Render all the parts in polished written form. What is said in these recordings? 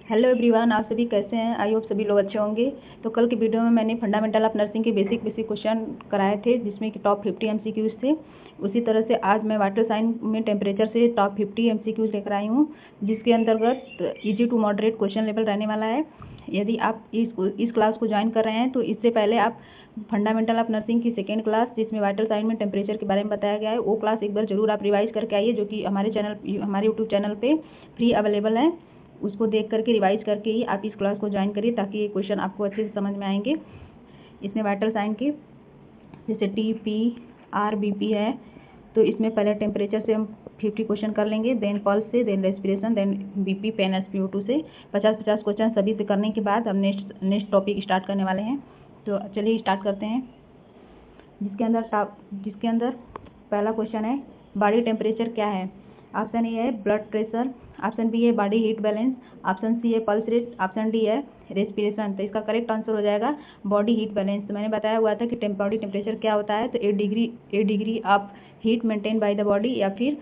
Hello everyone, आप सभी कैसे हैं? आई होप सभी लोग अच्छे होंगे। तो कल की वीडियो में मैंने फंडामेंटल ऑफ नर्सिंग के बेसिक क्वेश्चन कराए थे, जिसमें कि टॉप 50 एमसीक्यूज थे। उसी तरह से आज मैं वाटर साइन में टेम्परेचर से टॉप 50 एमसीक्यूज लेकर आई हूँ, जिसके अंतर्गत easy to moderate question level रहने वाला है। यदि आप इस क्लास को ज्वाइन कर रहे हैं तो इससे पहले आप फंडामेंटल ऑफ नर्सिंग की सेकेंड क्लास, जिसमें वाइटल साइन में टेम्परेचर के बारे में बताया गया है, वो क्लास एक बार जरूर आप रिवाइज करके आइए, जो कि हमारे यूट्यूब चैनल पे फ्री अवेलेबल है। उसको देख करके रिवाइज करके ही आप इस क्लास को ज्वाइन करिए, ताकि ये क्वेश्चन आपको अच्छे से समझ में आएंगे। इसमें वाइटल साइन के जैसे टी, पी, आर, बीपी है, तो इसमें पहले टेम्परेचर से हम 50 क्वेश्चन कर लेंगे, देन पल्स से, then respiration, then BP, pain, SpO2 से 50-50 क्वेश्चन सभी से करने के बाद हम नेक्स्ट टॉपिक स्टार्ट करने वाले हैं। तो चलिए स्टार्ट करते हैं। जिसके अंदर पहला क्वेश्चन है, बॉडी टेम्परेचर क्या है? ऑप्शन ए है ब्लड प्रेशर, ऑप्शन बी है body heat balance, option C है पल्स रेट, ऑप्शन डी है रेस्पिरेशन। तो इसका करेक्ट आंसर हो जाएगा बॉडी हीट बैलेंस। तो मैंने बताया हुआ था कि बॉडी टेम्परेचर क्या होता है, तो 8 degree of heat maintain by the body, या फिर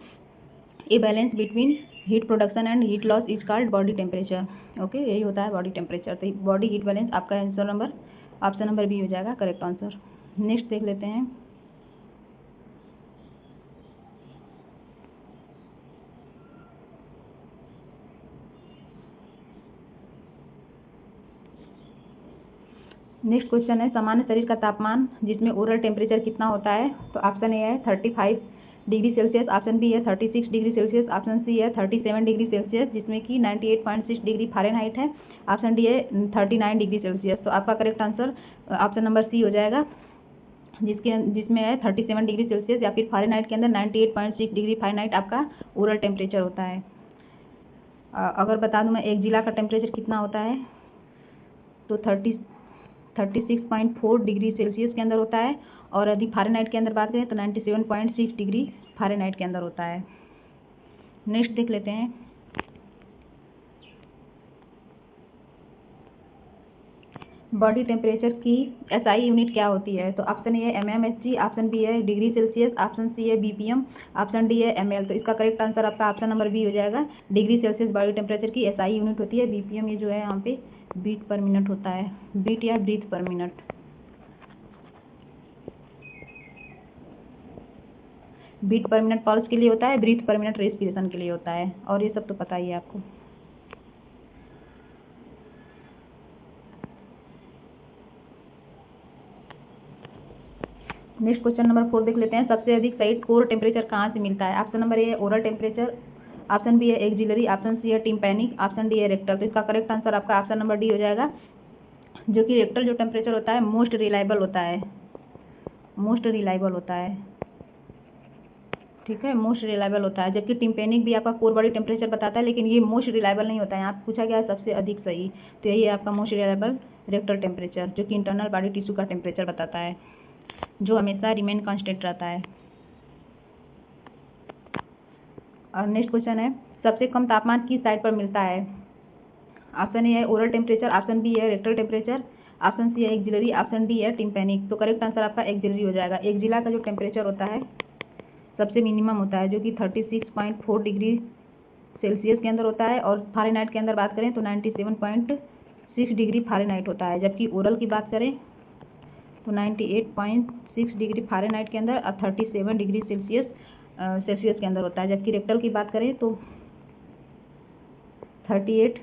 a balance between heat production and heat loss is called body temperature. Okay, यही होता है बॉडी टेम्परेचर। तो बॉडी हीट बैलेंस आपका आंसर ऑप्शन नंबर बी हो जाएगा करेक्ट आंसर। नेक्स्ट देख लेते हैं। नेक्स्ट क्वेश्चन है, सामान्य शरीर का तापमान जिसमें ओरल टेम्परेचर कितना होता है? तो ऑप्शन ए है 35 डिग्री सेल्सियस, ऑप्शन बी है 36 डिग्री सेल्सियस, ऑप्शन सी है 37 डिग्री सेल्सियस, जिसमें कि 98.6 डिग्री फ़ारेनहाइट है, ऑप्शन डी है 39 डिग्री सेल्सियस। तो आपका correct answer option number C हो जाएगा, जिसमें है 37 डिग्री सेल्सियस, या फिर फ़ारेनहाइट के अंदर 98.6 डिग्री फ़ारेनहाइट आपका ओरल टेम्परेचर होता है। अगर बता दूं मैं एक जिला का टेम्परेचर कितना होता है, तो 36.4 डिग्री सेल्सियस के अंदर होता है, और यदि फ़ारेनहाइट के अंदर बात करें तो 97.6 डिग्री फ़ारेनहाइट के अंदर होता है। नेक्स्ट देख लेते हैं। बॉडी टेम्परेचर की SI यूनिट क्या होती है? तो ऑप्शन ए है mmHg, ऑप्शन बी है डिग्री सेल्सियस, ऑप्शन सी है BPM, ऑप्शन डी है ml। तो इसका करेक्ट आंसर आपका ऑप्शन नंबर बी हो जाएगा, डिग्री सेल्सियस बॉडी टेम्परेचर की SI यूनिट होती है। BPM ये जो है यहाँ पे बीट पर मिनट होता है, बीट या breath per minute. Beat per minute pulse के लिए होता है, ब्रीथ पर मिनट रेस्पिरेशन के लिए होता है, और ये सब तो पता ही है आपको। नेक्स्ट क्वेश्चन नंबर 4 देख लेते हैं। सबसे अधिक सही कोर टेम्परेचर कहाँ से मिलता है? ऑप्शन नंबर ए है ओरल टेम्परेचर, ऑप्शन बी है एक्सिलरी, ऑप्शन सी है टिम्पैनिक, ऑप्शन डी है रेक्टल। तो इसका करेक्ट आंसर आपका ऑप्शन नंबर डी हो जाएगा, जो कि रेक्टल जो टेम्परेचर होता है मोस्ट रिलायबल होता है, मोस्ट रिलायबल होता है। ठीक है, मोस्ट रिलायबल होता है, जबकि टिम्पैनिक भी आपका कोर बॉडी टेम्परेचर बताता है, लेकिन ये मोस्ट रिलायबल नहीं होता है। यहाँ पूछा गया है सबसे अधिक सही, तो यही है आपका मोस्ट रिलायबल रेक्टल टेम्परेचर, जो कि इंटरनल बॉडी टिश्यू का टेम्परेचर बताता है, जो हमेशा रिमेन कांस्टेंट रहता है। और नेक्स्ट क्वेश्चन है, सबसे कम तापमान किस साइड पर मिलता है? ऑप्शन ए है ओरल टेम्परेचर, ऑप्शन बी है रेक्टल टेम्परेचर, ऑप्शन सी है एक्सिलरी, ऑप्शन डी है टिम्पैनिक। तो करेक्ट आंसर आपका एक्सिलरी हो जाएगा। एक्सिला का जो टेम्परेचर होता है सबसे मिनिमम होता है, जो कि 36.4 डिग्री सेल्सियस के अंदर होता है, और फ़ारेनहाइट के अंदर बात करें तो 97.6 डिग्री फ़ारेनहाइट होता है। जबकि ओरल की बात करें तो 98.6 डिग्री फ़ारेनहाइट के अंदर और 37 डिग्री सेल्सियस के अंदर होता है। जबकि रेक्टल की बात करें तो 38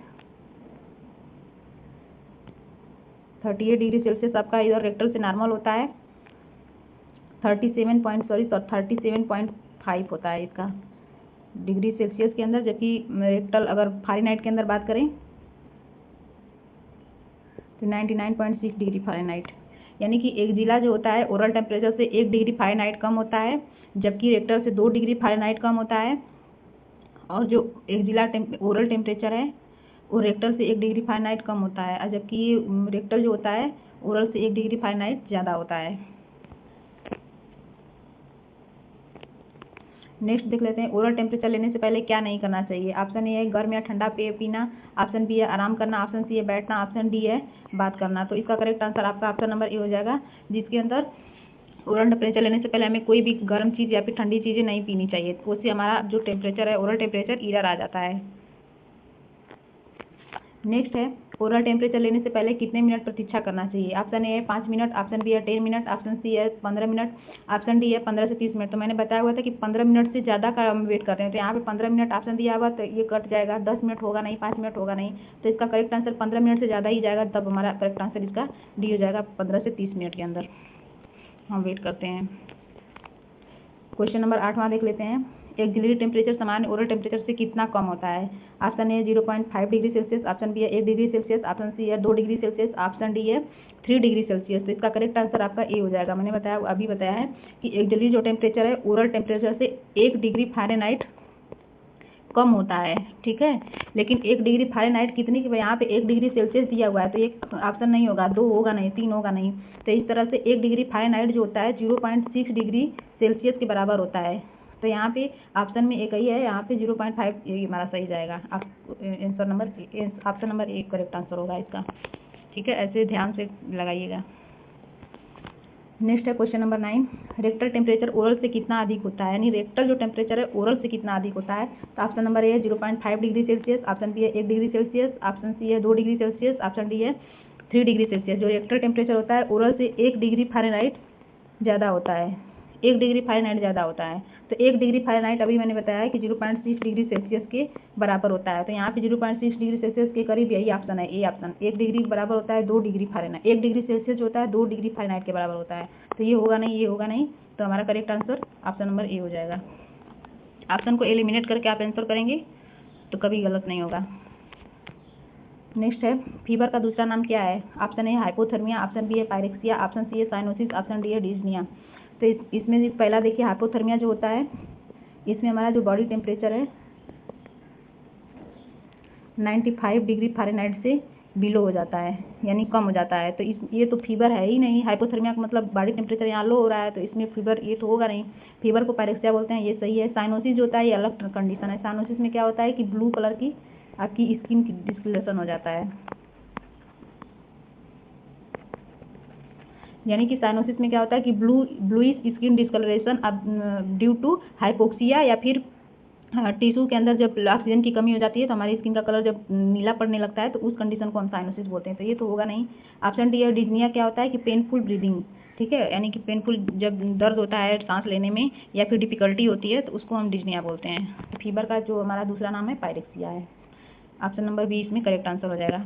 डिग्री सेल्सियस आपका इधर रेक्टल से नॉर्मल होता है, 37.5 होता है इसका डिग्री सेल्सियस के अंदर। जबकि रेक्टल अगर फ़ारेनहाइट के अंदर बात करें तो 99.6 डिग्री फ़ारेनहाइट। यानी कि एक जिला जो होता है ओरल टेम्परेचर से 1 डिग्री फ़ारेनहाइट कम होता है, जबकि रेक्टल से 2 डिग्री फ़ारेनहाइट कम होता है। और जो एक जिला ओरल टेम्परेचर है वो रेक्टल से 1 डिग्री फ़ारेनहाइट कम होता है, जबकि रेक्टल जो होता है ओरल से 1 डिग्री फ़ारेनहाइट ज़्यादा होता है। नेक्स्ट देख लेते हैं, ओरल टेम्परेचर लेने से पहले क्या नहीं करना चाहिए? ऑप्शन ए है गर्म या ठंडा पेय पीना, ऑप्शन बी है आराम करना, ऑप्शन सी है बैठना, ऑप्शन डी है बात करना। तो इसका करेक्ट आंसर आपका ऑप्शन नंबर ए हो जाएगा, जिसके अंदर ओरल टेम्परेचर लेने से पहले हमें कोई भी गर्म चीज़ या फिर ठंडी चीज़ें नहीं पीनी चाहिए, तो उससे हमारा जो टेम्परेचर है ओरल टेम्परेचर इधर आ जाता है। नेक्स्ट है ओरल टेम्परेचर लेने से पहले कितने मिनट प्रतीक्षा करना चाहिए। ऑप्शन ए है 5 मिनट, ऑप्शन बी है 10 मिनट, ऑप्शन सी है 15 मिनट, ऑप्शन डी है 15 से 30 मिनट। तो मैंने बताया हुआ था कि 15 मिनट से ज़्यादा का हम वेट कर रहे हैं, तो यहाँ पे 15 मिनट ऑप्शन दिया हुआ, तो ये कट जाएगा। 10 मिनट होगा नहीं, 5 मिनट होगा नहीं, तो इसका करेक्ट आंसर 15 मिनट से ज़्यादा ही जाएगा, तब हमारा करेक्ट आंसर इसका डी हो जाएगा। 15 से 30 मिनट के अंदर हम वेट करते हैं। क्वेश्चन नंबर 8वां देख लेते हैं। एक ऑक्सिलरी टेम्परेचर सामान्य ओरल टेम्परेचर से कितना कम होता है। Option A 0.5 degree Celsius, option B है 1 डिग्री सेल्सियस, ऑप्शन सी है 2 डिग्री सेल्सियस, ऑप्शन डी है 3 डिग्री सेल्सियस। तो इसका करेक्ट आंसर आपका ए हो जाएगा। मैंने अभी बताया है कि एक ऑक्सिलरी जो टेम्परेचर है ओरल टेम्परेचर से 1 डिग्री फ़ारेनहाइट कम होता है, ठीक है। लेकिन 1 डिग्री फ़ारेनहाइट कितनी की, यहाँ पे 1 डिग्री सेल्सियस दिया हुआ है, तो एक ऑप्शन नहीं होगा, 2 होगा नहीं, 3 होगा नहीं। तो इस तरह से 1 डिग्री फ़ारेनहाइट जो होता है 0.6 डिग्री सेल्सियस के बराबर होता है। तो यहाँ पे ऑप्शन में एक ही है, यहाँ पे 0.5 ये हमारा सही जाएगा। ऑप्शन नंबर 1 करेक्ट आंसर होगा इसका, ठीक है। ऐसे ध्यान से लगाइएगा। नेक्स्ट है question number 9। Rectal temperature oral से कितना अधिक होता है, यानी रेक्टल जो टेम्परेचर है ओरल से कितना अधिक होता है। तो ऑप्शन नंबर ए है 0.5 डिग्री सेल्सियस, ऑप्शन बी है 1 डिग्री सेल्सियस, ऑप्शन सी है 2 डिग्री सेल्सियस, ऑप्शन डी है 3 डिग्री सेल्सियस। जो रेक्टल टेम्परेचर होता है ओरल से 1 डिग्री फ़ारेनहाइट ज़्यादा होता है, 1 डिग्री फ़ारेनहाइट ज़्यादा होता है। तो 1 डिग्री फ़ारेनहाइट अभी मैंने बताया है कि 0.6 डिग्री सेल्सियस के बराबर होता है। तो यहाँ पे 0.6 डिग्री सेल्सियस के करीब यही ऑप्शन है, ए ऑप्शन। 1 डिग्री बराबर होता है 2 डिग्री फ़ारेनहाइट, 1 डिग्री सेल्सियस जो होता है 2 डिग्री फ़ारेनहाइट के बराबर होता है। तो ये होगा नहीं, ये होगा नहीं, तो हमारा करेक्ट आंसर ऑप्शन नंबर ए हो जाएगा। ऑप्शन को एलिमिनेट करके आप आंसर करेंगे तो कभी गलत नहीं होगा। नेक्स्ट है फीवर का दूसरा नाम क्या है। Option A hypothermia, option B है पायरेक्सिया, ऑप्शन सी है साइनोसिस, ऑप्शन डी है डिस्निया। तो इसमें पहला देखिए हाइपोथर्मिया जो होता है, इसमें हमारा जो बॉडी टेम्परेचर है 95 डिग्री फ़ारेनहाइट से बिलो हो जाता है, यानी कम हो जाता है। तो ये तो फीवर है ही नहीं। हाइपोथर्मिया का मतलब बॉडी टेम्परेचर यहाँ लो हो रहा है, तो इसमें फीवर ये तो होगा नहीं। फीवर को पायरेक्सिया बोलते हैं, ये सही है। साइनोसिस जो होता है ये अलग कंडीशन है। साइनोसिस में क्या होता है कि ब्लू कलर की आपकी स्किन की डिस्कलरेशन हो जाता है, यानी कि साइनोसिस में क्या होता है कि bluish skin discolouration due to hypoxia, या फिर टिश्यू के अंदर जब ऑक्सीजन की कमी हो जाती है तो हमारी स्किन का कलर जब नीला पड़ने लगता है, तो उस कंडीशन को हम साइनोसिस बोलते हैं। तो ये तो होगा नहीं। ऑप्शन डी है डिस्निया। क्या होता है कि पेनफुल ब्रीदिंग, ठीक है, यानी कि पेनफुल जब दर्द होता है सांस लेने में या फिर डिफिकल्टी होती है तो उसको हम डिस्निया बोलते हैं। तो फीवर का जो हमारा दूसरा नाम है पायरेक्सिया है। ऑप्शन नंबर बी इसमें करेक्ट आंसर हो जाएगा।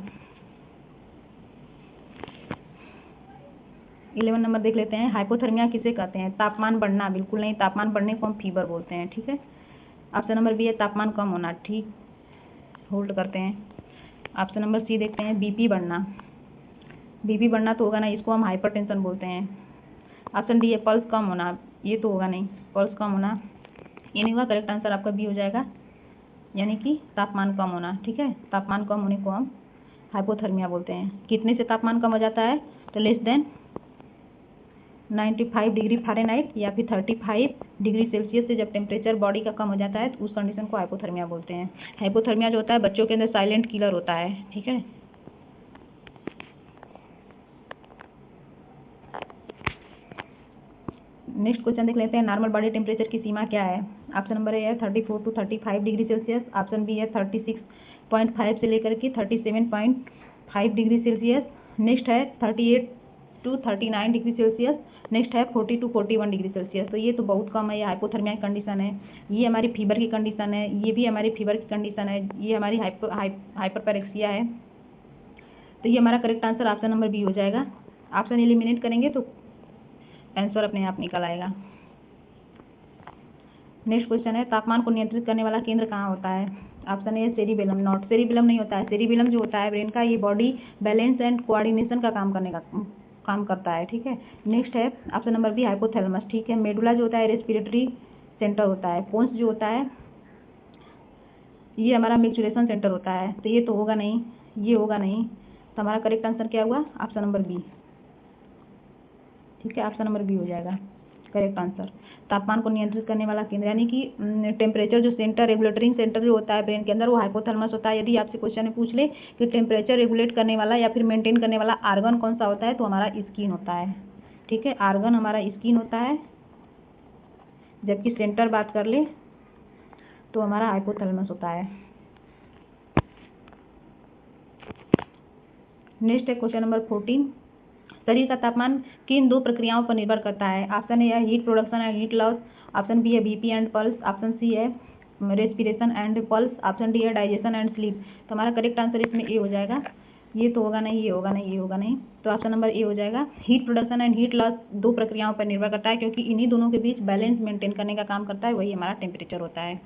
11 नंबर देख लेते हैं। हाइपोथर्मिया किसे कहते हैं। तापमान बढ़ना, बिल्कुल नहीं, तापमान बढ़ने को हम फीवर बोलते हैं, ठीक है। ऑप्शन नंबर बी है तापमान कम होना, ठीक, होल्ड करते हैं। ऑप्शन नंबर सी देखते हैं, बीपी बढ़ना। बीपी बढ़ना तो होगा नहीं, इसको हम हाइपरटेंशन बोलते हैं। ऑप्शन डी है पल्स कम होना, ये तो होगा नहीं, पल्स कम होना ये नहीं हुआ। करेक्ट आंसर आपका बी हो जाएगा, यानी कि तापमान कम होना, ठीक है। तापमान कम होने को हम हाइपोथर्मिया बोलते हैं। कितने से तापमान कम हो जाता है, तो लेस देन 95 डिग्री फ़ारेनहाइट या फिर 35 डिग्री सेल्सियस से जब टेम्परेचर बॉडी का कम हो जाता है तो उस कंडीशन को हाइपोथर्मिया बोलते हैं। हाइपोथर्मिया जो होता है बच्चों के अंदर साइलेंट किलर होता है, ठीक है। नेक्स्ट क्वेश्चन देख लेते हैं। नॉर्मल बॉडी टेम्परेचर की सीमा क्या है। ऑप्शन नंबर ए है 34 to 35 degree Celsius, option B है 36.5 से लेकर के 37.5 डिग्री सेल्सियस, नेक्स्ट है 38 to 39 डिग्री सेल्सियस, नेक्स्ट है 40 to 41 डिग्री सेल्सियस। तो ये तो बहुत कम है, ये हाइपोथर्मिया की कंडीशन है। ये हमारी फीवर की कंडीशन है, ये भी हमारी फीवर की कंडीशन है, ये हमारी हाइपरपेरेक्सिया है। तो ये हमारा correct answer option number B हो जाएगा। ऑप्शन एलिमिनेट करेंगे तो आंसर अपने आप निकल आएगा। नेक्स्ट क्वेश्चन है तापमान को नियंत्रित करने वाला केंद्र कहाँ होता है। Option A cerebellum, not, cerebellum नहीं होता है। सेरिबेलम जो होता है ब्रेन का, ये बॉडी बैलेंस एंड कोऑर्डिनेशन का काम करता है, ठीक है। नेक्स्ट है ऑप्शन नंबर बी हाइपोथैलेमस, ठीक है। मेडुला जो होता है रेस्पिरेटरी सेंटर होता है। पोन्स जो होता है ये हमारा मैच्यूरेशन सेंटर होता है। तो ये तो होगा नहीं, ये होगा नहीं, तो हमारा करेक्ट आंसर क्या हुआ, ऑप्शन नंबर बी, ठीक है। ऑप्शन नंबर बी हो जाएगा करेक्ट आंसर। तापमान को नियंत्रित करने वाला केंद्र, यानी कि टेम्परेचर जो सेंटर, रेगुलेटरी सेंटर जो होता है ब्रेन के अंदर, वो हाइपोथैलेमस होता है। यदि आपसे क्वेश्चन में पूछ ले कि टेम्परेचर रेगुलेट करने वाला या फिर मेंटेन करने वाला आर्गन कौन सा होता है, तो हमारा स्किन होता है, ठीक है। आर्गन हमारा स्किन होता है। जबकि सेंटर बात कर ले तो हमारा हाइपोथैलेमस होता है। नेक्स्ट है क्वेश्चन नंबर 14। शरीर का तापमान किन दो प्रक्रियाओं पर निर्भर करता है? ऑप्शन ए है heat production and heat loss, option B है BP and pulse, option C है respiration and pulse, option D है डाइजेशन एंड स्लीप। तो हमारा करेक्ट आंसर इसमें ए हो जाएगा। ये तो होगा नहीं, ये होगा नहीं, ये होगा नहीं, तो ऑप्शन नंबर ए हो जाएगा। Heat production and heat loss दो प्रक्रियाओं पर निर्भर करता है, क्योंकि इन्हीं दोनों के बीच बैलेंस मेंटेन करने का काम करता है, वही हमारा टेम्परेचर होता है।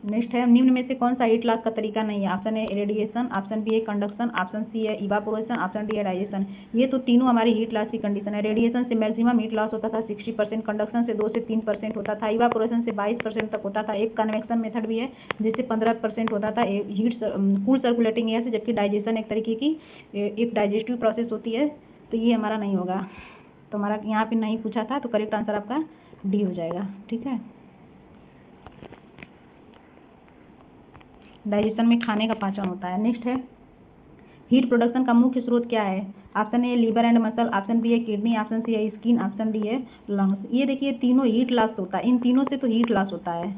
नेक्स्ट है निम्न में से कौन सा हीट लॉस का तरीका नहीं है? Option A radiation, option B है कंडक्शन, ऑप्शन सी है इवापोरेशन, ऑप्शन डी है डाइजेशन। ये तो तीनों हमारी हीट लॉस की कंडीशन है। रेडिएशन से मैक्सिमम हीट लॉस होता था 60%, कंडक्शन से 2 से 3% होता था, इवापोरेशन से 22% तक होता था, एक कन्वेक्शन मेथड भी है जिससे 15% होता था हीट कूल सर्कुलेटिंग एयर से, जबकि डाइजेशन एक तरीके की एक डाइजेस्टिव प्रोसेस होती है। तो ये हमारा नहीं होगा, तो हमारा यहाँ पे नहीं पूछा था, तो करेक्ट आंसर आपका डी हो जाएगा। ठीक है, डाइजेशन में खाने का पाचन होता है। नेक्स्ट है हीट प्रोडक्शन का मुख्य स्रोत क्या है? Option A liver and muscle, option B है किडनी, ऑप्शन सी है स्किन, ऑप्शन डी है लंग्स। ये देखिए तीनों हीट लॉस होता है, इन तीनों से तो हीट लॉस होता है,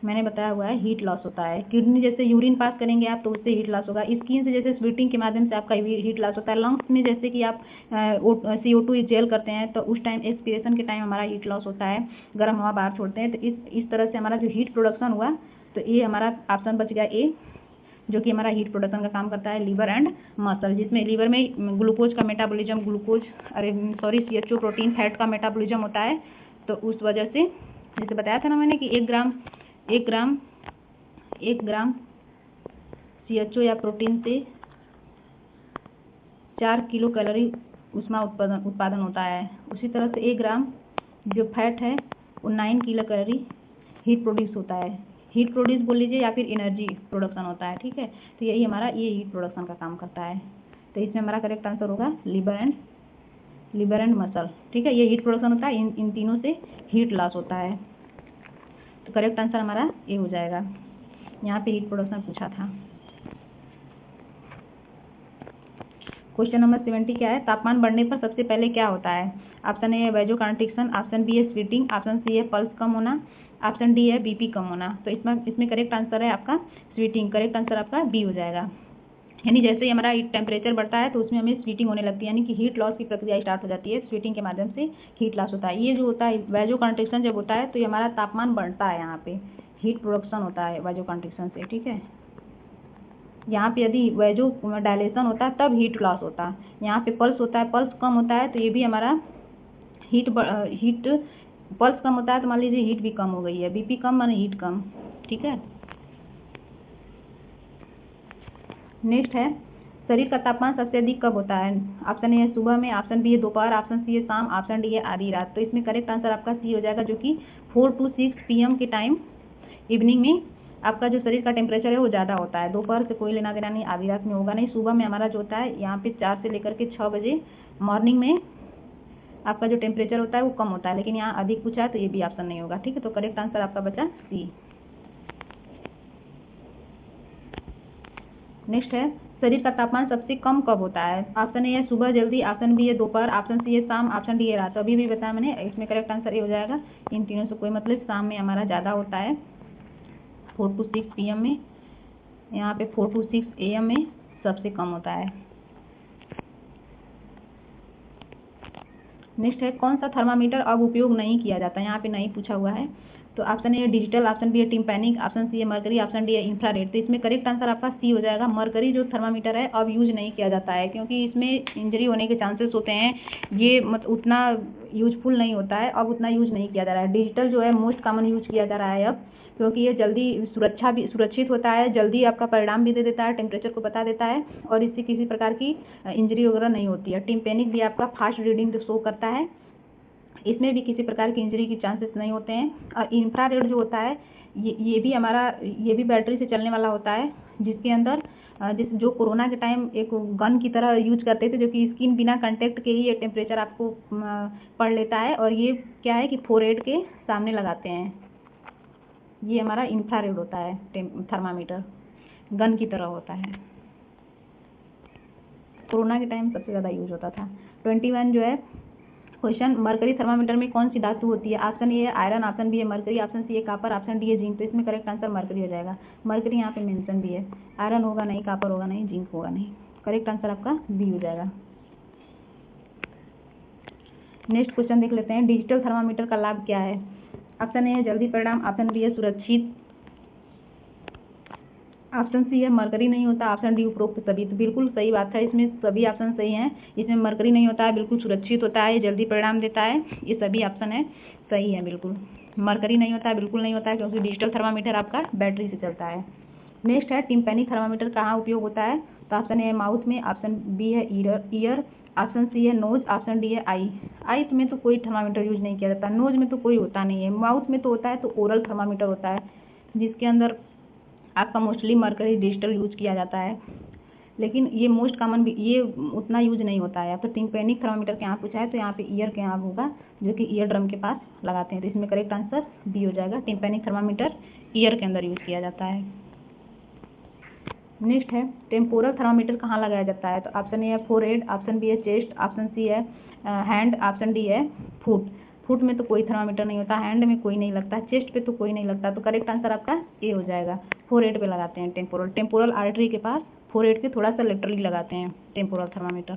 मैंने बताया हुआ है हीट लॉस होता है। किडनी जैसे यूरिन पास करेंगे आप तो उससे हीट लॉस होगा, स्किन से जैसे स्वेटिंग के माध्यम से आपका हीट लॉस होता है, लंग्स में जैसे कि आप CO2 इंहेल करते हैं तो उस टाइम एक्सपीरेशन के टाइम हमारा हीट लॉस होता है, गर्म हवा बाहर छोड़ते हैं। तो इस तरह से हमारा जो हीट प्रोडक्शन हुआ, तो ये हमारा ऑप्शन बच गया ए, जो कि हमारा हीट प्रोडक्शन का काम करता है लीवर एंड मसल, जिसमें लीवर में ग्लूकोज का मेटाबॉलिज्म, CHO प्रोटीन फैट का मेटाबॉलिज्म होता है। तो उस वजह से जैसे बताया था ना मैंने कि एक ग्राम CHO या प्रोटीन से 4 किलो कैलोरी ऊष्मा उत्पादन होता है। उसी तरह से 1 ग्राम जो फैट है वो 9 किलो कैलोरी हीट प्रोड्यूस होता है। हीट प्रोड्यूस बोल लीजिए या फिर एनर्जी प्रोडक्शन होता है। ठीक है, तो यही हमारा ये हीट प्रोडक्शन का काम करता है। तो इसमें हमारा करेक्ट आंसर होगा लीवर एंड मसल। ठीक है, ये हीट प्रोडक्शन होता है, इन तीनों से हीट लॉस होता है। तो करेक्ट आंसर हमारा ए हो जाएगा। यहाँ पे हीट प्रोडक्शन पूछा था। क्वेश्चन नंबर 70 क्या है? तापमान बढ़ने पर सबसे पहले क्या होता है? ऑप्शन ए है वेजो कॉन्ट्रिक्शन, ऑप्शन बी है स्वीटिंग, ऑप्शन सी है पल्स कम होना, ऑप्शन डी है बीपी कम होना। तो इसमें करेक्ट आंसर है आपका स्वीटिंग। करेक्ट आंसर आपका बी हो जाएगा। यानी जैसे ही हमारा टेम्परेचर बढ़ता है तो उसमें हमें स्वीटिंग होने लगती है, यानी कि हीट लॉस की प्रक्रिया स्टार्ट हो जाती है। स्वीटिंग के माध्यम से हीट लॉस होता है। ये जो होता है वेजो कॉन्ट्रिक्शन जब होता है तो ये हमारा तापमान बढ़ता है, यहाँ पे हीट प्रोडक्शन होता है वेजो कॉन्ट्रिक्शन से। ठीक है, यहाँ पे यदि वेजो डायलेशन होता है तब हीट लॉस होता है। यहाँ पे पल्स होता है, पल्स कम होता है तो ये भी हमारा हीट पल्स कम होता है तो मान लीजिए हीट भी कम हो गई है। बीपी कम माने हीट कम। ठीक है, नेक्स्ट है शरीर का तापमान सबसे अधिक कब होता है? ऑप्शन ए है सुबह में, ऑप्शन बी है दोपहर, ऑप्शन सी है शाम, ऑप्शन डी है आधी रात। तो इसमें करेक्ट आंसर आपका सी हो जाएगा, जो कि 4 to 6 PM के टाइम इवनिंग में आपका जो शरीर का टेम्परेचर है वो ज़्यादा होता है। दोपहर से कोई लेना देना नहीं, आधी रात में होगा नहीं। सुबह में हमारा जो होता है यहाँ पे 4 से लेकर के 6 बजे मॉर्निंग में आपका जो टेम्परेचर होता है वो कम होता है, लेकिन यहाँ अधिक पूछा है तो ये भी ऑप्शन नहीं होगा। ठीक है, तो करेक्ट आंसर आपका बचा सी। नेक्स्ट है शरीर का तापमान सबसे कम कब होता है? ऑप्शन ए है सुबह जल्दी, ऑप्शन बी है दोपहर, ऑप्शन सी है शाम, ऑप्शन डी है रात। अभी भी बताया मैंने, इसमें करेक्ट आंसर ए हो जाएगा। इन तीनों से कोई मतलब, शाम में हमारा ज़्यादा होता है 4 to 6 PM में, यहाँ पे 4 to 6 AM में सबसे कम होता है। नेक्स्ट है कौन सा थर्मामीटर अब उपयोग नहीं किया जाता? यहाँ पे नहीं पूछा हुआ है। तो ऑप्शन ए है डिजिटल, ऑप्शन बी है टिम्पैनिक, ऑप्शन सी है मरकरी, ऑप्शन डी है इंफ्रारेड। तो इसमें करेक्ट आंसर आपका सी हो जाएगा। मरकरी जो थर्मामीटर है अब यूज नहीं किया जाता है, क्योंकि इसमें इंजरी होने के चांसेस होते हैं। ये उतना यूजफुल नहीं होता है, अब उतना यूज नहीं किया जा रहा है। डिजिटल जो है मोस्ट कॉमन यूज किया जा रहा है अब, क्योंकि ये जल्दी सुरक्षित होता है, जल्दी आपका परिणाम भी दे देता है, टेम्परेचर को बता देता है, और इससे किसी प्रकार की इंजरी वगैरह नहीं होती है। टिम्पैनिक भी आपका फास्ट रीडिंग शो करता है, इसमें भी किसी प्रकार की इंजरी के चांसेस नहीं होते हैं। और इंफ्रारेड जो होता है ये भी बैटरी से चलने वाला होता है, जिसके अंदर जो कोरोना के टाइम एक गन की तरह यूज करते थे, जो कि स्किन बिना कांटेक्ट के ही ये टेम्परेचर आपको पढ़ लेता है। और ये क्या है कि फोरहेड के सामने लगाते हैं, ये हमारा इंफ्रारेड होता है थर्मामीटर, गन की तरह होता है। कोरोना के टाइम सबसे ज़्यादा यूज होता था। 21 जो है क्वेश्चन, मरकरी थर्मामीटर में कौन सी धातु होती है? ऑप्शन ए है आयरन, ऑप्शन बी है मरकरी, ऑप्शन सी है कॉपर, ऑप्शन डी है जिंक। तो इसमें करेक्ट आंसर मरकरी हो जाएगा। मरकरी यहाँ पे मेंशन भी है, आयरन होगा नहीं, कॉपर होगा नहीं, जिंक होगा नहीं। करेक्ट आंसर आपका बी हो जाएगा। नेक्स्ट क्वेश्चन देख लेते हैं, डिजिटल थर्मामीटर का लाभ क्या है? ऑप्शन ए है जल्दी परिणाम, ऑप्शन बी है सुरक्षित, ऑप्शन सी है मरकरी नहीं होता, ऑप्शन डी उपरोक्त सभी। तो बिल्कुल सही बात है, इसमें सभी ऑप्शन सही हैं। इसमें मरकरी नहीं होता है, बिल्कुल सुरक्षित होता है, जल्दी परिणाम देता है, ये सभी ऑप्शन है सही है। बिल्कुल मरकरी नहीं होता है, बिल्कुल नहीं होता है, क्योंकि डिजिटल थर्मामीटर आपका बैटरी से चलता है। नेक्स्ट है टिम्पैनिक थर्मामीटर कहाँ उपयोग होता है? तो ऑप्शन ए है माउथ में, ऑप्शन बी है ईयर, ऑप्शन सी है नोज, ऑप्शन डी है आई में तो कोई थर्मामीटर यूज नहीं किया जाता, नोज में तो कोई होता नहीं है, माउथ में तो होता है, तो ओरल थर्मामीटर होता है जिसके अंदर आपका मोस्टली मरकरी डिजिटल यूज किया जाता है। लेकिन ये मोस्ट कॉमन भी, ये उतना यूज नहीं होता है। तो टिम्पैनिक थर्मामीटर के यहाँ पूछा है तो यहाँ पे ईयर के यहाँ होगा, जो कि ईयर ड्रम के पास लगाते हैं। तो इसमें करेक्ट आंसर बी हो जाएगा। टिम्पैनिक थर्मामीटर ईयर के अंदर यूज किया जाता है। नेक्स्ट है टेम्पोरल थर्मामीटर कहाँ लगाया जाता है? तो ऑप्शन ए है फोरहेड, ऑप्शन बी है चेस्ट, ऑप्शन सी है हैंड, ऑप्शन डी है फुट। फुट में तो कोई थर्मामीटर नहीं होता, हैंड में कोई नहीं लगता, चेस्ट पे तो कोई नहीं लगता। तो करेक्ट आंसर आपका ए हो जाएगा। फोरहेड पे लगाते हैं टेम्पोरल आर्टरी के पास, फोरहेड के थोड़ा सा लेटरली लगाते हैं टेम्पोरल थर्मामीटर।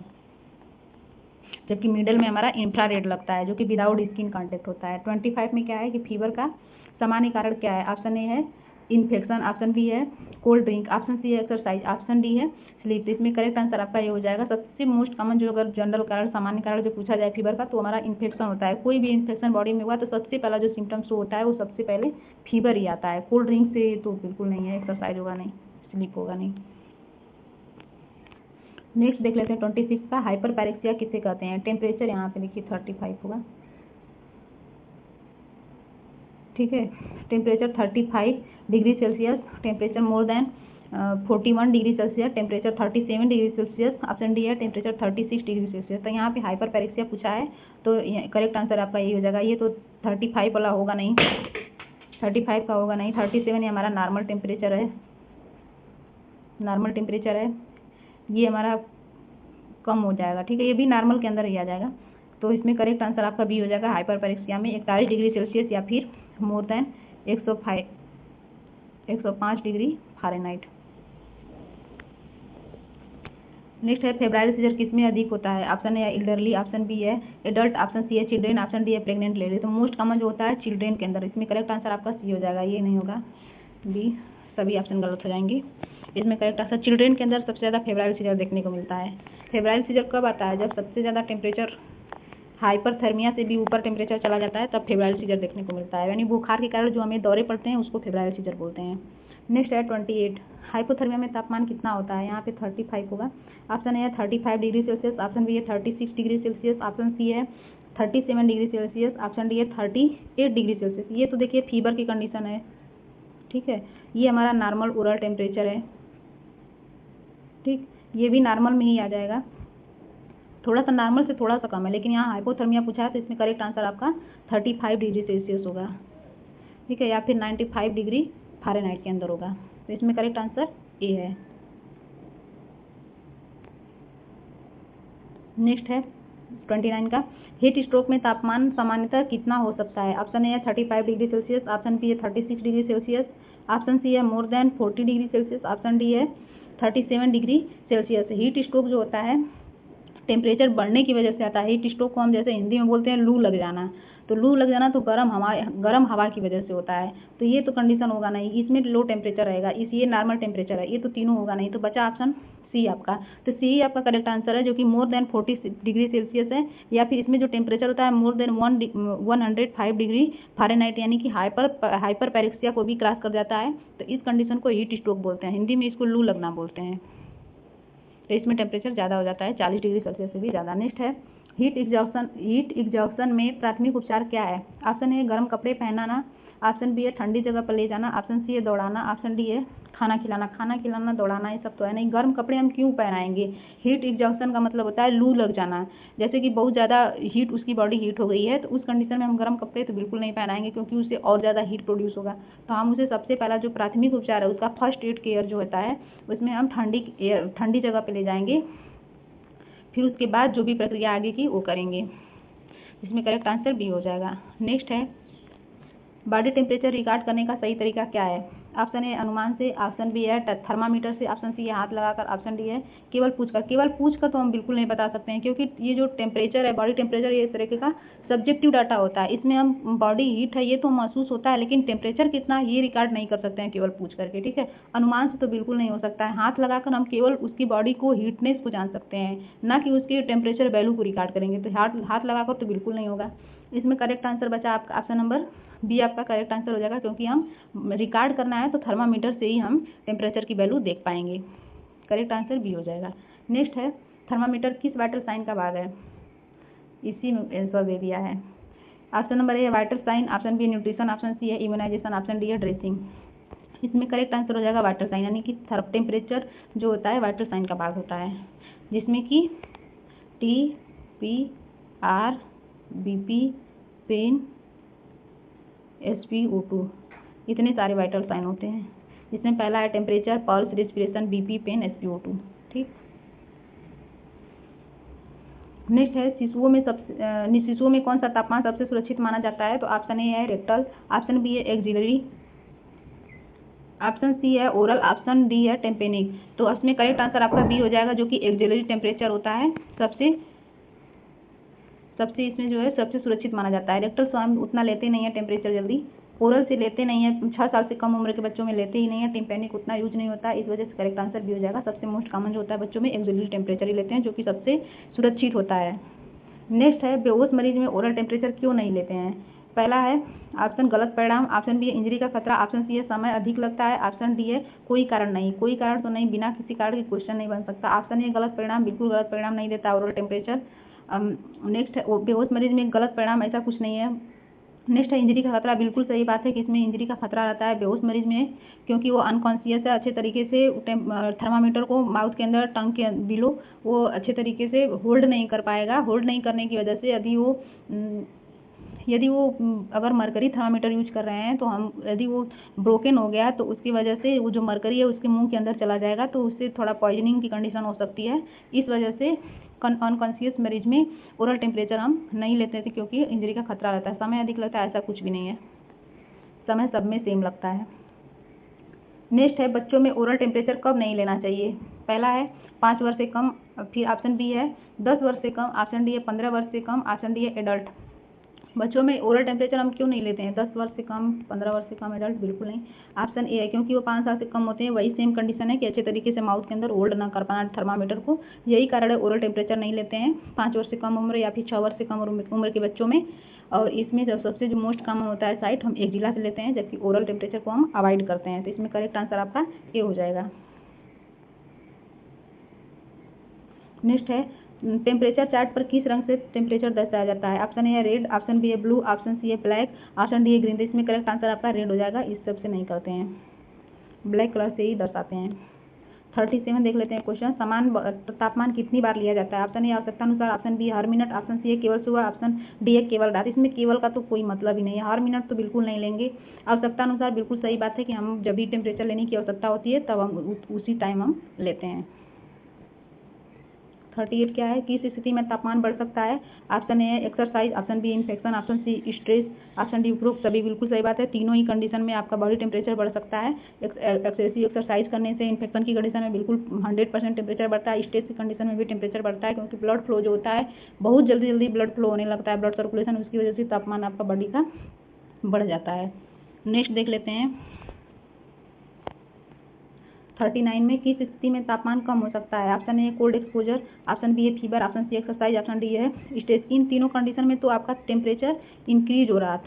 जबकि मिडल में हमारा इंफ्रारेड लगता है, जो कि विदाउट स्किन कांटेक्ट होता है। 25 में क्या है कि फीवर का सामान्य कारण क्या है? ऑप्शन ए है इन्फेक्शन, ऑप्शन बी है कोल्ड ड्रिंक, ऑप्शन सी है एक्सरसाइज, ऑप्शन डी है स्लीप। इसमें करेक्ट आंसर आपका ये हो जाएगा। सबसे मोस्ट कॉमन जो अगर जनरल कारण, सामान्य कारण जो पूछा जाए फीवर का, तो हमारा इन्फेक्शन होता है। कोई भी इन्फेक्शन बॉडी में हुआ तो सबसे पहला जो सिम्टम्स होता है वो सबसे पहले फीवर ही आता है। कोल्ड ड्रिंक से तो बिल्कुल नहीं है, एक्सरसाइज होगा नहीं, स्लीप होगा नहीं। नेक्स्ट देख लेते हैं 26 का, हाइपर पैरेक्सिया किसे कहते हैं? टेम्परेचर यहाँ पे देखिए 35 होगा, ठीक है। Temperature 35 degree Celsius, temperature more than 41 degree Celsius, temperature 37 degree Celsius, option D है टेम्परेचर 36 डिग्री सेल्सियस। तो यहाँ पे हाइपर पैरेक्सिया पूछा है तो करेक्ट आंसर आपका ये हो जाएगा। ये तो 35 वाला होगा नहीं, 35 का होगा नहीं, 37 ये हमारा नॉर्मल टेम्परेचर है, नॉर्मल टेम्परेचर है, ये हमारा कम हो जाएगा, ठीक है, ये भी नॉर्मल के अंदर ही आ जाएगा। तो इसमें करेक्ट आंसर आपका बी हो जाएगा। हाइपर पैरेक्सिया में 41 डिग्री सेल्सियस या फिर more than 105 degree Fahrenheit. Next है फेब्राइल सीजर किसमें अधिक होता है? ऑप्शन ए है एल्डरली, ऑप्शन बी है एडल्ट, ऑप्शन सी है चिल्ड्रेन, ऑप्शन डी है प्रेग्नेंट लेडी। तो मोस्ट कॉमन जो होता है चिल्ड्रेन के अंदर। इसमें करेक्ट आंसर आपका सी हो जाएगा, ये नहीं होगा बी, सभी ऑप्शन गलत हो जाएंगे। इसमें करेक्ट आंसर चिल्ड्रेन के अंदर सबसे ज़्यादा फेब्राइल सीजर देखने को मिलता है। फेब्राइल सीजर कब आता है? जब सबसे ज़्यादा टेम्परेचर हाइपरथर्मिया से भी ऊपर टेम्परेचर चला जाता है, तब फेब्राइल सीजर देखने को मिलता है। यानी बुखार के कारण जो हमें दौरे पड़ते हैं उसको फेब्राइल सीजर बोलते हैं। नेक्स्ट है 28, हाइपोथर्मिया में तापमान कितना होता है? यहाँ पे 35 होगा। ऑप्शन ए है 35 डिग्री सेल्सियस, ऑप्शन बी है 36 डिग्री सेल्सियस, ऑप्शन सी है 37 डिग्री सेल्सियस, ऑप्शन डी है 38 डिग्री सेल्सियस। ये तो देखिए फीवर की कंडीशन है, ठीक है, ये हमारा नॉर्मल ओरल टेम्परेचर है, ठीक, ये भी नॉर्मल में ही आ जाएगा, थोड़ा सा नॉर्मल से थोड़ा सा कम है, लेकिन यहाँ हाइपोथर्मिया पूछा है तो इसमें करेक्ट आंसर आपका 35 डिग्री सेल्सियस होगा, ठीक है, या फिर 95 डिग्री फ़ारेनहाइट के अंदर होगा। तो इसमें करेक्ट आंसर ए है। नेक्स्ट है 29 का, हीट स्ट्रोक में तापमान सामान्यतः कितना हो सकता है? ऑप्शन ए है 35 डिग्री सेल्सियस, ऑप्शन बी है 36 डिग्री सेल्सियस, ऑप्शन सी है more than 40 degree Celsius, option D है 37 डिग्री सेल्सियस। हीट स्ट्रोक जो होता है टेम्परेचर बढ़ने की वजह से आता है। हीट स्ट्रोक को हम जैसे हिंदी में बोलते हैं लू लग जाना, तो लू लग जाना तो गर्म हवा की वजह से होता है। तो ये तो कंडीशन होगा नहीं, इसमें लो टेम्परेचर रहेगा, ये नॉर्मल टेम्परेचर है, ये तो तीनों होगा नहीं। तो बचा ऑप्शन सी आपका। तो सी आपका करेक्ट आंसर है, जो कि मोर देन 40 डिग्री सेल्सियस है, या फिर इसमें जो टेम्परेचर होता है मोर देन 105 डिग्री फ़ारेनहाइट, यानी कि हाइपर पैरेक्सिया को भी क्रॉस कर जाता है। तो इस कंडीशन को हीट स्ट्रोक बोलते हैं, हिंदी में इसको लू लगना बोलते हैं। तो इसमें टेम्परेचर ज़्यादा हो जाता है, 40 डिग्री सेल्सियस से भी ज़्यादा। नेक्स्ट है हीट एग्जॉस्शन में प्राथमिक उपचार क्या है? ऑप्शन ए गर्म कपड़े पहनाना, ऑप्शन बी है ठंडी जगह पर ले जाना, ऑप्शन सी है दौड़ाना, ऑप्शन डी है खाना खिलाना, दौड़ाना, ये सब तो है नहीं। गर्म कपड़े हम क्यों पहनाएंगे? हीट एग्जॉस्शन का मतलब होता है लू लग जाना, जैसे कि बहुत ज़्यादा हीट, उसकी बॉडी हीट हो गई है, तो उस कंडीशन में हम गर्म कपड़े तो बिल्कुल नहीं पहनाएंगे, क्योंकि उससे और ज़्यादा हीट प्रोड्यूस होगा। तो हम उसे सबसे पहला जो प्राथमिक उपचार है उसका फर्स्ट एड केयर जो होता है, उसमें हम ठंडी जगह पर ले जाएंगे, फिर उसके बाद जो भी प्रक्रिया आगे की वो करेंगे। इसमें करेक्ट आंसर बी हो जाएगा। नेक्स्ट है बॉडी टेम्परेचर रिकॉर्ड करने का सही तरीका क्या है? ऑप्शन ए अनुमान से, ऑप्शन बी है थर्मामीटर से, ऑप्शन सी है हाथ लगाकर, ऑप्शन डी है केवल पूछकर। केवल पूछकर तो हम बिल्कुल नहीं बता सकते हैं, क्योंकि ये जो टेम्परेचर है, बॉडी टेम्परेचर, ये एक तरीके का सब्जेक्टिव डाटा होता है। इसमें हम बॉडी हीट है ये तो महसूस होता है, लेकिन टेम्परेचर कितना ये रिकॉर्ड नहीं कर सकते हैं केवल पूछ करके, ठीक है। अनुमान से तो बिल्कुल नहीं हो सकता है। हाथ लगाकर हम केवल उसकी बॉडी को हीटनेस को जान सकते हैं, ना कि उसके टेम्परेचर वैल्यू को रिकॉर्ड करेंगे। तो हाथ लगाकर तो बिल्कुल नहीं होगा। इसमें करेक्ट आंसर बचा आपका ऑप्शन नंबर बी आपका करेक्ट आंसर हो जाएगा, क्योंकि हम रिकॉर्ड करना है तो थर्मामीटर से ही हम टेम्परेचर की वैल्यू देख पाएंगे। करेक्ट आंसर बी हो जाएगा। नेक्स्ट है थर्मामीटर किस वाइटल साइन का भाग है? इसी में आंसर दे दिया है। ऑप्शन नंबर ए है vital sign, option B nutrition, option C है इम्यूनाइजेशन, ऑप्शन डी है ड्रेसिंग। इसमें करेक्ट आंसर हो जाएगा वाइटल साइन, यानी कि टेम्परेचर जो होता है वाइटल साइन का भाग होता है, जिसमें कि T, P, R, BP, pain, SpO2 इतने सारे वाइटल साइन होते हैं। इसमें पहला है temperature, pulse, respiration, BP, pain, SpO2, ठीक। नेक्स्ट है शिशुओं में कौन सा तापमान सबसे सुरक्षित माना जाता है? तो ऑप्शन ए है रेक्टल, ऑप्शन बी है एक्सिलरी, ऑप्शन सी है ओरल, ऑप्शन डी है टेम्पेनिक। तो इसमें करेक्ट आंसर आपका बी हो जाएगा, जो कि एक्सिलरी टेम्परेचर होता है, सबसे इसमें जो है सबसे सुरक्षित माना जाता है। रेक्टल से हम उतना लेते नहीं है टेम्परेचर जल्दी, ओरल से लेते नहीं है, 6 साल से कम उम्र के बच्चों में लेते ही नहीं है, टेम्पेनिक उतना यूज नहीं होता है। इस वजह से करेक्ट आंसर भी हो जाएगा। सबसे मोस्ट कॉमन जो होता है बच्चों में एक्सिलरी टेम्परेचर ही लेते हैं, जो कि सबसे सुरक्षित होता है। नेक्स्ट है बेहोश मरीज में ओरल टेम्परेचर क्यों नहीं लेते हैं? पहला है ऑप्शन गलत परिणाम, ऑप्शन बी है इंजरी का खतरा, ऑप्शन सी है समय अधिक लगता है, ऑप्शन डी है कोई कारण नहीं। कोई कारण तो नहीं, बिना किसी कारण के क्वेश्चन नहीं बन सकता। ऑप्शन ए गलत परिणाम, बिल्कुल गलत परिणाम नहीं देता ओरल टेम्परेचर। नेक्स्ट है बेहोश मरीज में गलत परिणाम, ऐसा कुछ नहीं है। नेक्स्ट है इंजरी का खतरा, बिल्कुल सही बात है कि इसमें इंजरी का खतरा रहता है बेहोश मरीज में, क्योंकि वो अनकॉन्शियस है, अच्छे तरीके से थर्मामीटर को माउथ के अंदर, टंग के बिलो वो अच्छे तरीके से होल्ड नहीं कर पाएगा। होल्ड नहीं करने की वजह से यदि वो अगर मरकरी थर्मामीटर यूज कर रहे हैं, तो यदि वो ब्रोकन हो गया तो उसकी वजह से वो जो मरकरी है उसके मुंह के अंदर चला जाएगा, तो उससे थोड़ा पॉइजनिंग की कंडीशन हो सकती है। इस वजह से अनकॉन्शियस मरीज में ओरल टेम्परेचर हम नहीं लेते थे, क्योंकि इंजरी का खतरा रहता है। समय अधिक लगता है, ऐसा कुछ भी नहीं है, समय सब में सेम लगता है। नेक्स्ट है बच्चों में ओरल टेम्परेचर कब नहीं लेना चाहिए? पहला है 5 वर्ष से कम, फिर ऑप्शन बी है 10 वर्ष से कम, ऑप्शन डी है 15 वर्ष से कम, ऑप्शन डी है एडल्ट। बच्चों में ओरल टेम्परेचर हम क्यों नहीं लेते हैं? 10 वर्ष से कम, 15 वर्ष से कम, एडल्ट बिल्कुल नहीं। ऑप्शन ए है क्योंकि वो 5 साल से कम होते हैं। वही सेम कंडीशन है कि अच्छे तरीके से माउथ के अंदर होल्ड ना कर पाना थर्मामीटर को, यही कारण है ओरल टेम्परेचर नहीं लेते हैं 5 वर्ष से कम उम्र या फिर 6 वर्ष से कम उम्र के बच्चों में। और इसमें सबसे जो मोस्ट कॉमन होता है साइट, हम एक्जिला से लेते हैं, जबकि ओरल टेम्परेचर को हम अवॉइड करते हैं। तो इसमें करेक्ट आंसर आपका ए हो जाएगा। नेक्स्ट है टेम्परेचर चार्ट पर किस रंग से टेम्परेचर दर्शाया जाता है? ऑप्शन ए है रेड, ऑप्शन बी है ब्लू, ऑप्शन सी है ब्लैक, ऑप्शन डी है ग्रीन। इसमें करेक्ट आंसर आपका रेड हो जाएगा। इस सबसे नहीं करते हैं, ब्लैक कलर से ही दर्शाते हैं। 37 देख लेते हैं क्वेश्चन। समान तापमान कितनी बार लिया जाता है? ऑप्शन ए आवश्यकता अनुसार, ऑप्शन बी हर मिनट, ऑप्शन सी है केवल सुबह, ऑप्शन डी है केवल रात। इसमें केवल का तो कोई मतलब ही नहीं है, हर मिनट तो बिल्कुल नहीं लेंगे। आवश्यकता अनुसार बिल्कुल सही बात है कि हम जब भी टेम्परेचर लेने की आवश्यकता होती है तब हम उसी टाइम हम लेते हैं। 38 क्या है? किस स्थिति में तापमान बढ़ सकता है? Option A exercise, option B infection, option C stress, option D उपरोक्त सभी बिल्कुल सही बात है। तीनों ही कंडीशन में आपका बॉडी टेम्परेचर बढ़ सकता है। एक्सेसिव एक्सरसाइज करने से इन्फेक्शन की कंडीशन में बिल्कुल 100% टेम्परेचर बढ़ता है। स्ट्रेस की कंडीशन में भी टेम्परेचर बढ़ता है, क्योंकि ब्लड फ्लो जो होता है बहुत जल्दी ब्लड फ्लो होने लगता है, ब्लड सर्कुलेशन, उसकी वजह से तापमान आपका बॉडी का बढ़ जाता है। नेक्स्ट देख लेते हैं 39 में किस स्थिति में तापमान कम हो सकता है? Option A cold exposure, option B है fever, option C exercise, option D है स्ट्रेस। इन तीनों कंडीशन में तो आपका टेम्परेचर इंक्रीज हो रहा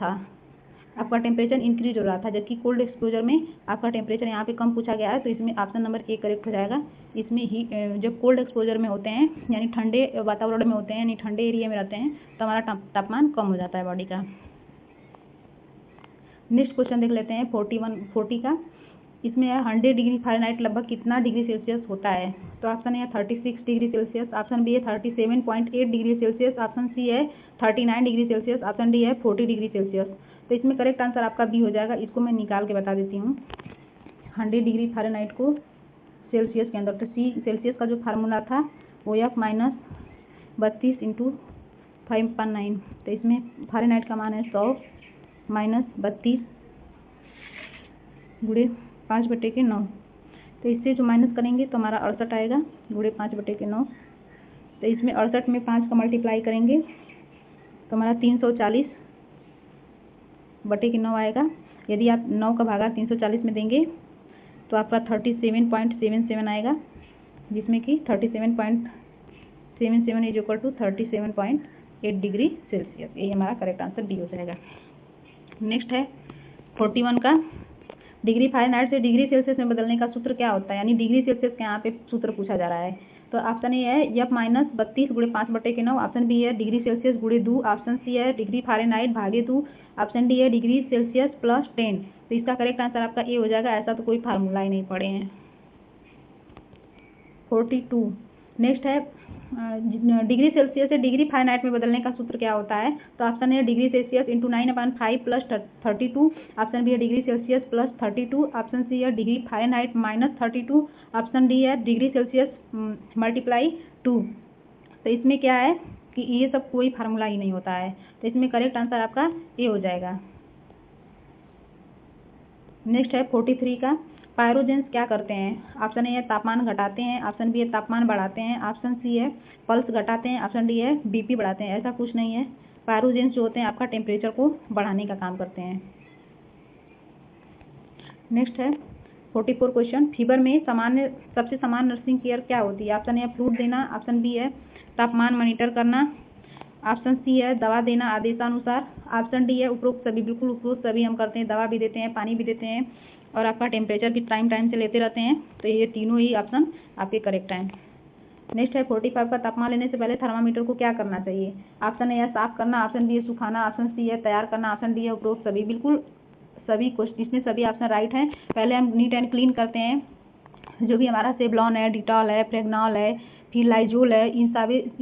था, जबकि कोल्ड एक्सपोजर में आपका टेम्परेचर यहाँ पे कम पूछा गया है। तो इसमें ऑप्शन नंबर ए करेक्ट हो जाएगा। इसमें ही जब कोल्ड एक्सपोजर में होते हैं, यानी ठंडे वातावरण में होते हैं, यानी ठंडे एरिया में रहते हैं, तो हमारा तापमान कम हो जाता है बॉडी का। नेक्स्ट क्वेश्चन देख लेते हैं 40 का। इसमें है 100 डिग्री फ़ारेनहाइट लगभग कितना डिग्री सेल्सियस होता है? तो ऑप्शन ए है 36 डिग्री सेल्सियस, ऑप्शन बी है 37.8 डिग्री सेल्सियस, ऑप्शन सी है 39 डिग्री सेल्सियस, ऑप्शन डी है 40 डिग्री सेल्सियस। तो इसमें करेक्ट आंसर आपका बी हो जाएगा। इसको मैं निकाल के बता देती हूँ। 100 डिग्री फ़ारेनहाइट को सेल्सियस के अंदर, तो सी सेल्सियस का जो फार्मूला था वो F-32 × 519। तो इसमें फ़ारेनहाइट का मान है 100 माइनस 32 गुणे 5/9। तो इससे जो माइनस करेंगे तो हमारा 68 आएगा गुणे 5/9। तो इसमें 68 में 5 का मल्टीप्लाई करेंगे तो हमारा 340/9 आएगा। यदि आप 9 का भागा 340 में देंगे तो आपका 37.77 आएगा, जिसमें कि 37.77 is equal to 37.8 degree Celsius. ये हमारा करेक्ट आंसर डी हो जाएगा। नेक्स्ट है 41 का, डिग्री फ़ारेनहाइट से डिग्री सेल्सियस में बदलने का सूत्र क्या होता है, यानी डिग्री सेल्सियस का यहाँ पे सूत्र पूछा जा रहा है। तो ऑप्शन ए है F माइनस 32 गुणे 5/9, ऑप्शन बी है डिग्री सेल्सियस गुणे 2, ऑप्शन सी है डिग्री फ़ारेनहाइट भागे 2, ऑप्शन डी है डिग्री सेल्सियस प्लस 10। तो इसका करेक्ट आंसर आपका ए हो जाएगा। ऐसा तो कोई फार्मूला ही नहीं पढ़े हैं। 42 नेक्स्ट है डिग्री सेल्सियस से डिग्री फ़ारेनहाइट में बदलने का सूत्र क्या होता है। तो option A degree Celsius into 9/5 plus 32, option B है degree Celsius plus 32, option C है degree Fahrenheit minus 32, option D है डिग्री सेल्सियस मल्टीप्लाई 2। तो इसमें क्या है कि ये सब कोई फार्मूला ही नहीं होता है। तो इसमें करेक्ट आंसर आपका ए हो जाएगा। नेक्स्ट है 43 का, पायरोजेंस क्या करते हैं। ऑप्शन ए है तापमान घटाते हैं, ऑप्शन बी है तापमान बढ़ाते हैं, ऑप्शन सी है पल्स घटाते हैं, ऑप्शन डी है बीपी बढ़ाते हैं। ऐसा कुछ नहीं है। पायरोजेंस जो होते हैं आपका टेम्परेचर को बढ़ाने का काम करते हैं। नेक्स्ट है 44 क्वेश्चन, फीवर में सबसे सामान्य नर्सिंग केयर क्या होती है। ऑप्शन ए है फ्लूइड देना, ऑप्शन बी है तापमान मॉनिटर करना, ऑप्शन सी है दवा देना आदेशानुसार, ऑप्शन डी है उपरोक्त सभी। बिल्कुल उपरोक्त सभी हम करते हैं, दवा भी देते हैं, पानी भी देते हैं और आपका टेम्परेचर भी टाइम से लेते रहते हैं। तो ये तीनों ही ऑप्शन आपके करेक्ट हैं। नेक्स्ट है 45 का, तापमान लेने से पहले थर्मामीटर को क्या करना चाहिए। ऑप्शन ए है साफ करना, ऑप्शन बी है सुखाना, ऑप्शन सी है तैयार करना, ऑप्शन डी है उपरोक्त सभी। बिल्कुल सभी क्वेश्चन, इसमें सभी ऑप्शन राइट हैं। पहले हम नीट एंड क्लीन करते हैं, जो भी हमारा सेवलॉन है, डिटॉल है, फ्रेगनॉल है, फिर लाइजोल है, इन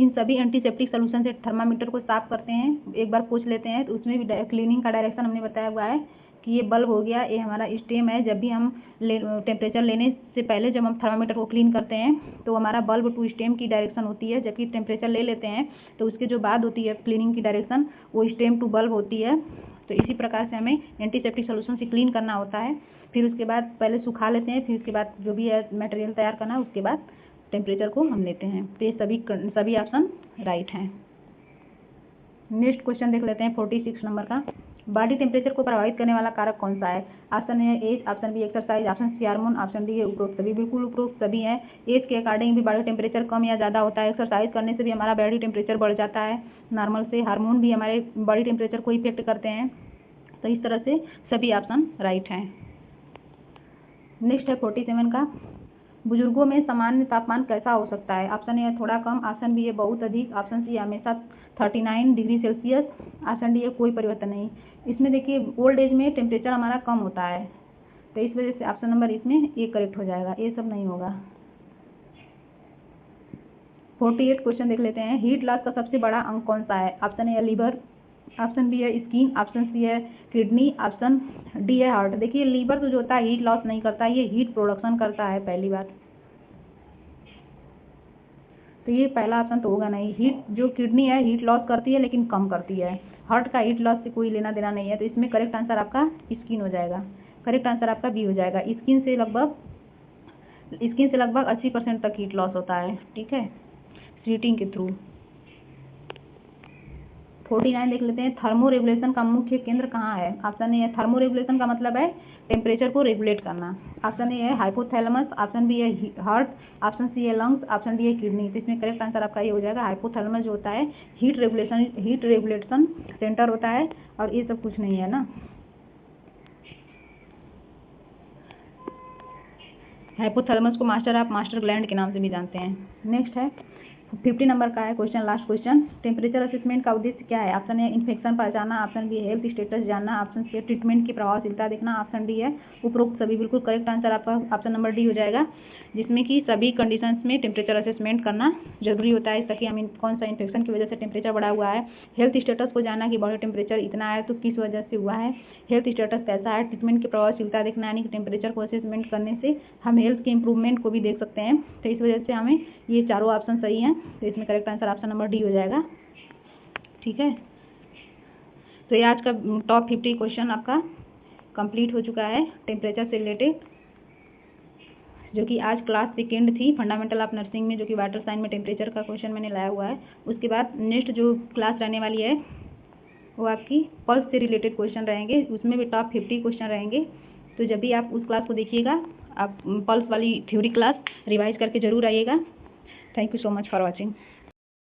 सभी एंटीसेप्टिक सोल्यूशन से थर्मामीटर को साफ करते हैं, एक बार पोंछ लेते हैं। तो उसमें भी क्लीनिंग का डायरेक्शन हमने बताया हुआ है कि ये बल्ब हो गया, ये हमारा स्टेम है। जब भी हम टेम्परेचर लेने से पहले जब हम थर्मामीटर को क्लीन करते हैं तो हमारा बल्ब टू स्टेम की डायरेक्शन होती है, जबकि टेम्परेचर ले लेते हैं तो उसके जो बाद होती है क्लीनिंग की डायरेक्शन वो स्टेम टू बल्ब होती है। तो इसी प्रकार से हमें एंटीसेप्टिक सोल्यूशन से क्लीन करना होता है। फिर उसके बाद पहले सुखा लेते हैं, फिर उसके बाद जो भी है मटेरियल तैयार करना, उसके बाद टेम्परेचर को हम लेते हैं। तो ये सभी ऑप्शन राइट हैं। नेक्स्ट क्वेश्चन देख लेते हैं 46 नंबर का, बॉडी टेम्परेचर को प्रभावित करने वाला कारक कौन सा है। Option A age, option B exercise, option C hormone, option D है उपरोक्त सभी। बिल्कुल उपरोक्त सभी हैं। एज के अकॉर्डिंग भी बॉडी टेम्परेचर कम या ज़्यादा होता है, एक्सरसाइज करने से भी हमारा बॉडी टेम्परेचर बढ़ जाता है नॉर्मल से, हार्मोन भी हमारे बॉडी टेम्परेचर को इफेक्ट करते हैं। तो इस तरह से सभी ऑप्शन राइट हैं। नेक्स्ट है 47 का, बुजुर्गों में सामान्य तापमान कैसा हो सकता है। ऑप्शन ए है थोड़ा कम, ऑप्शन बी है बहुत अधिक, ऑप्शन सी हमेशा 39 डिग्री सेल्सियस, ऑप्शन डी है कोई परिवर्तन नहीं। इसमें देखिए ओल्ड एज में टेम्परेचर हमारा कम होता है, तो इस वजह से ऑप्शन नंबर इसमें ए करेक्ट हो जाएगा, ये सब नहीं होगा। 48 क्वेश्चन देख लेते हैं, हीट लॉस का सबसे बड़ा अंग कौन सा है। ऑप्शन ए है लीवर, ऑप्शन बी है स्किन, ऑप्शन सी है किडनी, ऑप्शन डी है हार्ट। देखिए लीवर तो जो होता है हीट लॉस नहीं करता है, ये हीट प्रोडक्शन करता है पहली बात। तो ये पहला ऑप्शन तो होगा नहीं। हीट जो किडनी है हीट लॉस करती है लेकिन कम करती है, हार्ट का हीट लॉस से कोई लेना देना नहीं है। तो इसमें करेक्ट आंसर आपका स्किन हो जाएगा, करेक्ट आंसर आपका बी हो जाएगा। स्किन से लगभग 80% तक हीट लॉस होता है, ठीक है, स्वीटिंग के थ्रू। 49 देख लेते हैं, थर्मो रेगुलेशन का मुख्य केंद्र कहाँ है। ऑप्शन ए है थर्मो रेगुलेशन का मतलब है टेम्परेचर को रेगुलेट करना, ऑप्शन ए है हाइपोथैलेमस, ऑप्शन बी है हार्ट, ऑप्शन सी है लंग्स, ऑप्शन डी है किडनी। तो इसमें करेक्ट आंसर आपका ये हो जाएगा हाइपोथैलेमस, जो होता है हीट रेगुलेशन सेंटर होता है, और ये सब कुछ नहीं है ना। हाइपोथैलेमस को मास्टर ग्लैंड के नाम से भी जानते हैं। नेक्स्ट है 50 नंबर का है question, last question, temperature assessment का उद्देश्य क्या है। ऑप्शन ए इन्फेक्शन पहचानना, ऑप्शन बी हेल्थ स्टेटस जानना, ऑप्शन सी ट्रीटमेंट की प्रभावशीलता देखना, ऑप्शन डी है उपरोक्त सभी। बिल्कुल करेक्ट आंसर आपका ऑप्शन नंबर डी हो जाएगा, जिसमें कि सभी कंडीशंस में टेम्परेचर असेसमेंट करना जरूरी होता है, ताकि हम कौन सा इन्फेक्शन की वजह से टेम्परेचर बढ़ा हुआ है, हेल्थ स्टेटस को जानना कि बॉडी टेम्परेचर इतना है तो किस वजह से हुआ है, हेल्थ स्टेटस कैसा है, ट्रीटमेंट की प्रभावशीलता देखना, यानी कि टेम्परेचर को असेसमेंट करने से हम हेल्थ के इंप्रूवमेंट को भी देख सकते हैं। तो इस वजह से हमें ये चारों ऑप्शन सही हैं। तो इसमें correct answer option number D हो जाएगा। ठीक है, तो ये आज का टॉप 50 क्वेश्चन आपका कंप्लीट हो चुका है टेम्परेचर से रिलेटेड, जो कि आज क्लास सेकेंड थी फंडामेंटल ऑफ नर्सिंग में, जो कि वाटर साइन में टेम्परेचर का क्वेश्चन मैंने लाया हुआ है। उसके बाद नेक्स्ट जो क्लास रहने वाली है वो आपकी पल्स से रिलेटेड क्वेश्चन रहेंगे, उसमें भी टॉप 50 क्वेश्चन रहेंगे। तो जब भी आप उस क्लास को देखिएगा, आप पल्स वाली थ्योरी क्लास रिवाइज करके ज़रूर आइएगा। Thank you so much for watching.